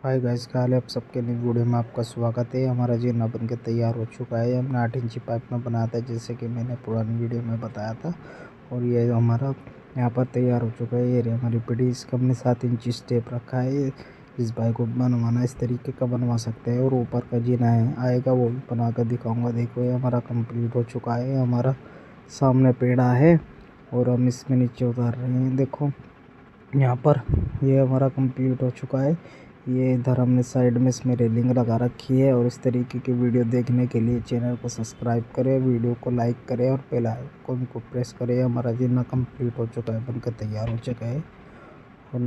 Hi guys, क्या हाल है। आप सबके नई वीडियो में आपका स्वागत है। हमारा जीना बन के तैयार हो चुका है। हमने 8 इंची पाइप में बनाया था, जैसे कि मैंने पुरानी वीडियो में बताया था। और ये हमारा यहाँ पर तैयार हो चुका है। ये हमारी पीढ़ी, इसका हमने 7 इंची स्टेप रखा है। इस भाई को बनवाना इस तरीके का बनवा सकते हैं। और ऊपर का जीना है आएगा, वो भी बना कर दिखाऊँगा। देखो, ये हमारा कम्प्लीट हो चुका है। हमारा सामने पेड़ा है और हम इसमें नीचे उतार रहे हैं। देखो यहाँ पर ये हमारा कंप्लीट हो चुका है। ये इधर हमने साइड में इसमें रेलिंग लगा रखी है। और इस तरीके की वीडियो देखने के लिए चैनल को सब्सक्राइब करें, वीडियो को लाइक करें और बेल आइकन को प्रेस करें। हमारा जीना कंप्लीट हो चुका है, बनकर तैयार हो चुका है। और